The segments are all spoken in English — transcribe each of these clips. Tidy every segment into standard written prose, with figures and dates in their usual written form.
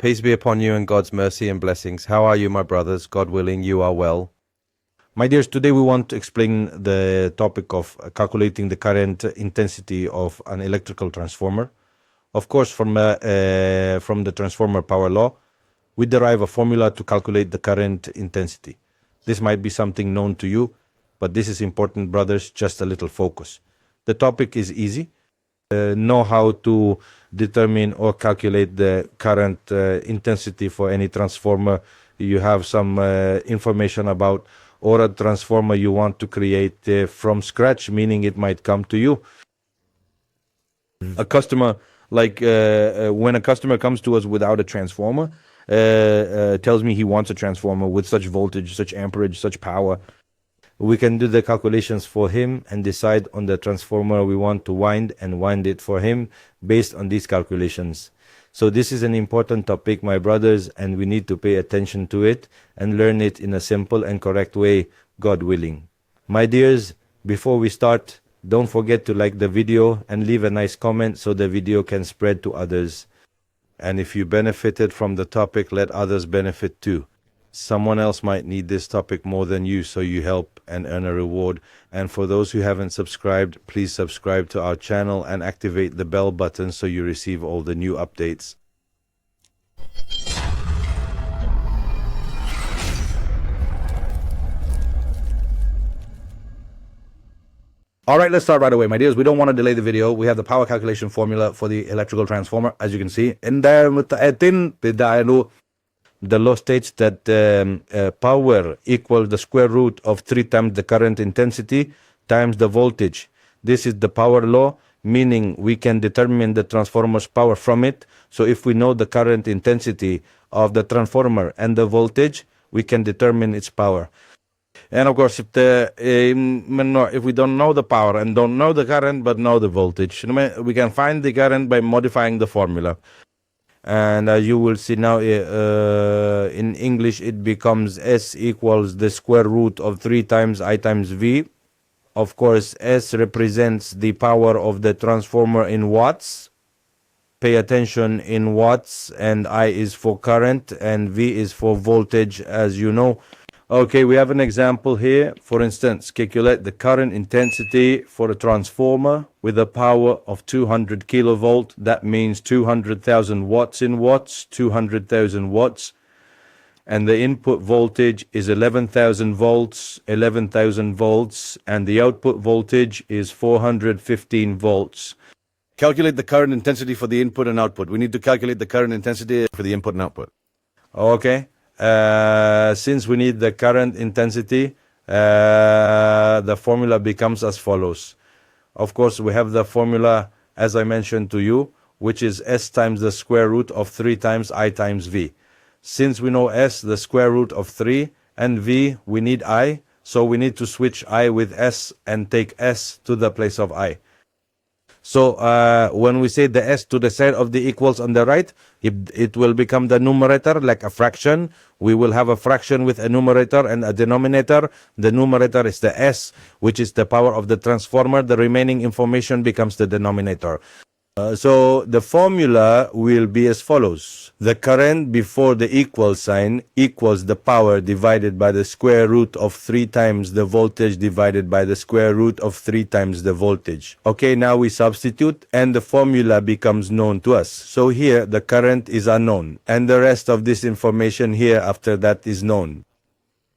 Peace be upon you and God's mercy and blessings. How are you, my brothers? God willing, you are well. My dears, today we want to explain the topic of calculating the current intensity of an electrical transformer. Of course, from the transformer power law, we derive a formula to calculate the current intensity. This might be something known to you, but this is important, brothers, just a little focus. The topic is easy. Know how to determine or calculate the current intensity for any transformer you have some information about, or a transformer you want to create from scratch, meaning it might come to you. A customer, when a customer comes to us without a transformer, tells me he wants a transformer with such voltage, such amperage, such power, we can do the calculations for him and decide on the transformer we want to wind and wind it for him based on these calculations. So this is an important topic, my brothers, and we need to pay attention to it and learn it in a simple and correct way, God willing. My dears, before we start, don't forget to like the video and leave a nice comment so the video can spread to others. And if you benefited from the topic, let others benefit too. Someone else might need this topic more than you, so you help and earn a reward. And for those who haven't subscribed, please subscribe to our channel and activate the bell button so you receive all the new updates. All right, let's start right away, my dears. We don't want to delay the video. We have the power calculation formula for the electrical transformer, as you can see. In there, the law states that power equals the square root of 3 times the current intensity times the voltage. This is the power law, meaning we can determine the transformer's power from it. So if we know the current intensity of the transformer and the voltage, we can determine its power. And of course, if we don't know the power and don't know the current but know the voltage, we can find the current by modifying the formula. And you will see now in English it becomes S equals the square root of 3 times I times V. Of course, S represents the power of the transformer in watts. Pay attention, in watts, and I is for current and V is for voltage, as you know. Okay, we have an example here. For instance, calculate the current intensity for a transformer with a power of 200 kilovolt. That means 200,000 watts in watts, 200,000 watts. And the input voltage is 11,000 volts, 11,000 volts. And the output voltage is 415 volts. Calculate the current intensity for the input and output. We need to calculate the current intensity for the input and output. Okay. Since we need the current intensity, the formula becomes as follows. Of course, we have the formula, as I mentioned to you, which is S times the square root of 3 times I times V. Since we know S, the square root of 3, and V, we need I, so we need to switch I with S and take S to the place of I. So when we say the S to the side of the equals on the right, it will become the numerator like a fraction. We will have a fraction with a numerator and a denominator. The numerator is the S, which is the power of the transformer. The remaining information becomes the denominator. So the formula will be as follows. The current before the equal sign equals the power divided by the square root of 3 times the voltage divided by the square root of 3 times the voltage. Okay, now we substitute and the formula becomes known to us. So here the current is unknown and the rest of this information here after that is known.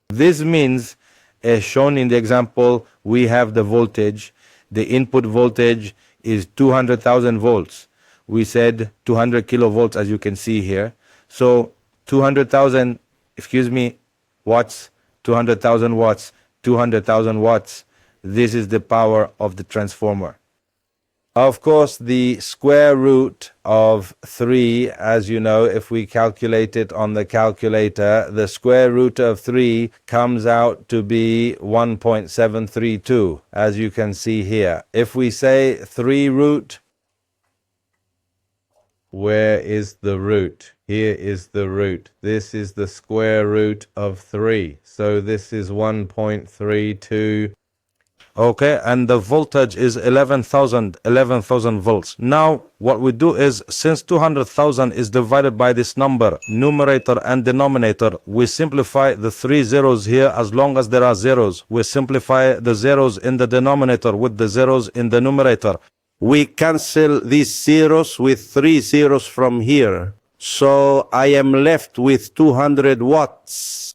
This means, as shown in the example, we have the voltage. The input voltage is 200,000 volts. We said 200 kilovolts, as you can see here. So 200,000, watts, 200,000 watts, 200,000 watts. This is the power of the transformer. Of course, the square root of 3, as you know, if we calculate it on the calculator, the square root of 3 comes out to be 1.732, as you can see here. If we say 3 root, where is the root? Here is the root. This is the square root of 3. So this is 1.32. Okay, and the voltage is 11,000 volts. Now what we do is, since 200,000 is divided by this number, numerator and denominator, we simplify the three zeros here. As long as there are zeros, we simplify the zeros in the denominator with the zeros in the numerator. We cancel these zeros with three zeros from here, so I am left with 200 watts.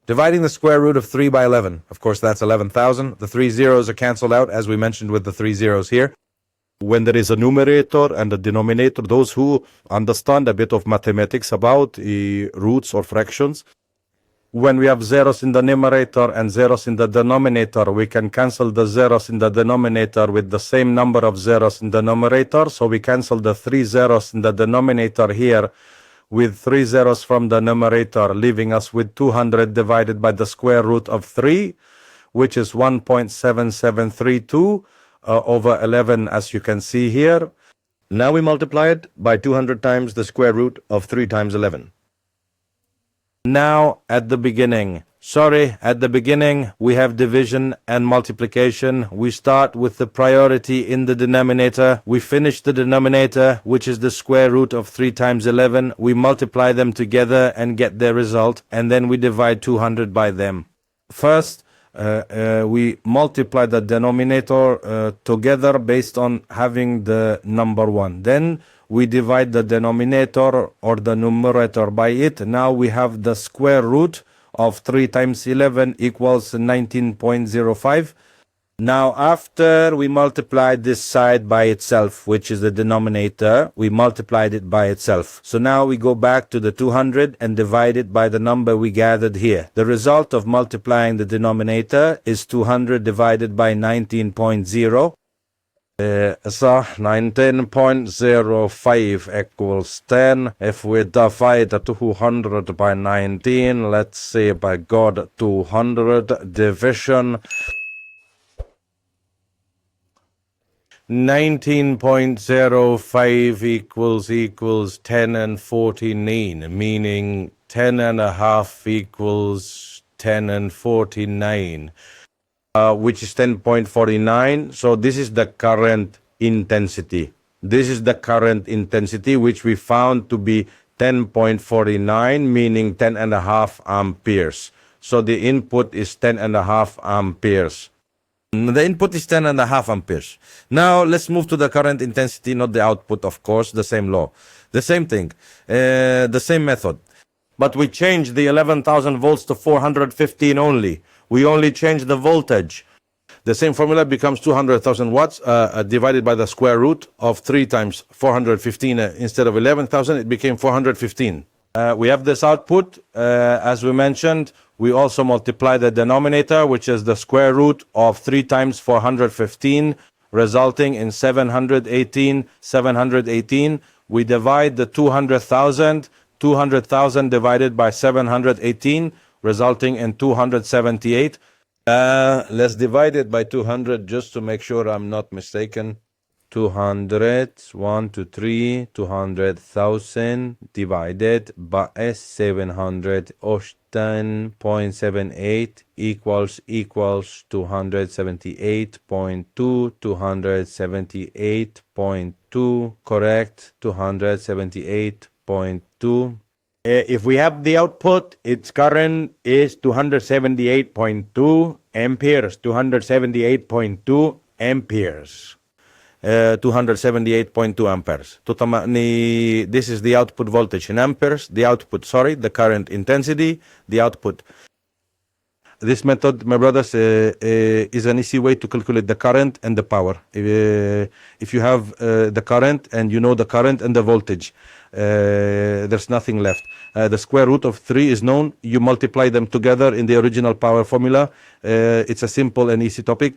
Dividing the square root of 3 by 11. Of course, that's 11,000. The three zeros are canceled out, as we mentioned with the three zeros here. When there is a numerator and a denominator, those who understand a bit of mathematics about roots or fractions, when we have zeros in the numerator and zeros in the denominator, we can cancel the zeros in the denominator with the same number of zeros in the numerator. So we cancel the three zeros in the denominator here with three zeros from the numerator, leaving us with 200 divided by the square root of 3, which is 1.7732 over 11, as you can see here. Now we multiply it by 200 times the square root of 3 times 11. Now at the beginning we have division and multiplication. We start with the priority in the denominator. We finish the denominator, which is the square root of 3 times 11. We multiply them together and get their result, and then we divide 200 by them. First, we multiply the denominator together based on having the number 1. Then we divide the denominator or the numerator by it. Now we have the square root of 3 times 11 equals 19.05. Now after we multiplied this side by itself, which is the denominator, we multiplied it by itself. So now we go back to the 200 and divide it by the number we gathered here. The result of multiplying the denominator is 200 divided by 19.0. So 19.05 equals 10. If we divide 200 by 19, let's say by God 200 division, 19.05 equals 10 and 49, meaning 10 and a half equals 10 and 49. Which is 10.49. So this is the current intensity. This is the current intensity, which we found to be 10.49, meaning 10 and a half amperes. So the input is 10 and a half amperes. The input is 10 and a half amperes. Now let's move to the current intensity, not the output, of course, the same law. The same thing, the same method. But we change the 11,000 volts to 415 only. We only change the voltage. The same formula becomes 200,000 watts divided by the square root of 3 times 415. Instead of 11,000, it became 415. We have this output, as we mentioned. We also multiply the denominator, which is the square root of 3 times 415, resulting in 718. 718. We divide the 200,000 divided by 718, resulting in 278. Let's divide it by 200 just to make sure I'm not mistaken. 200, 1, 2, 3, 200,000 divided by 718.78 equals 278.2, 278.2, correct, 278.2. If we have the output, its current is 278.2 amperes, 278.2 amperes. 278.2 amperes. This is the output voltage in amperes, the current intensity, the output. This method, my brothers, is an easy way to calculate the current and the power. If you have the current and you know the current and the voltage, there's nothing left. The square root of 3 is known. You multiply them together in the original power formula. It's a simple and easy topic.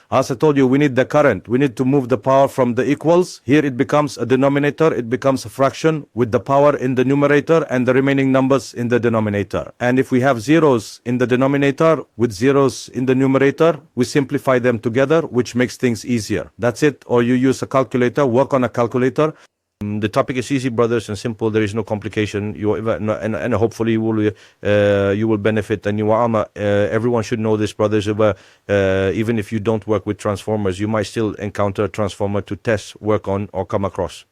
As I told you, we need the current. We need to move the power from the equals. Here it becomes a denominator. It becomes a fraction with the power in the numerator and the remaining numbers in the denominator. And if we have zeros in the denominator with zeros in the numerator, we simplify them together, which makes things easier. That's it. Or you use a calculator, work on a calculator. The topic is easy, brothers, and simple. There is no complication. And hopefully you will benefit. And everyone should know this, brothers. Even if you don't work with transformers, you might still encounter a transformer to test, work on, or come across.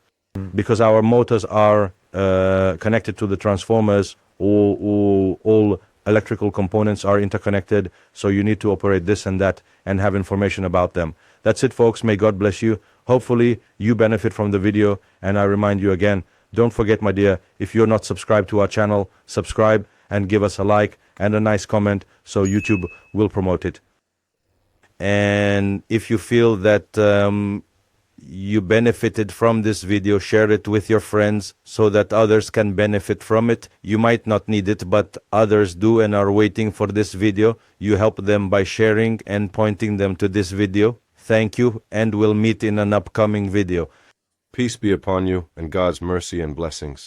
Because our motors are connected to the transformers, all electrical components are interconnected, so you need to operate this and that and have information about them. That's it, folks. May God bless you. Hopefully you benefit from the video, and I remind you again, don't forget, my dear, if you're not subscribed to our channel, subscribe and give us a like and a nice comment so YouTube will promote it. And if you feel that you benefited from this video, share it with your friends so that others can benefit from it. You might not need it, but others do and are waiting for this video. You help them by sharing and pointing them to this video. Thank you, and we'll meet in an upcoming video. Peace be upon you, and God's mercy and blessings.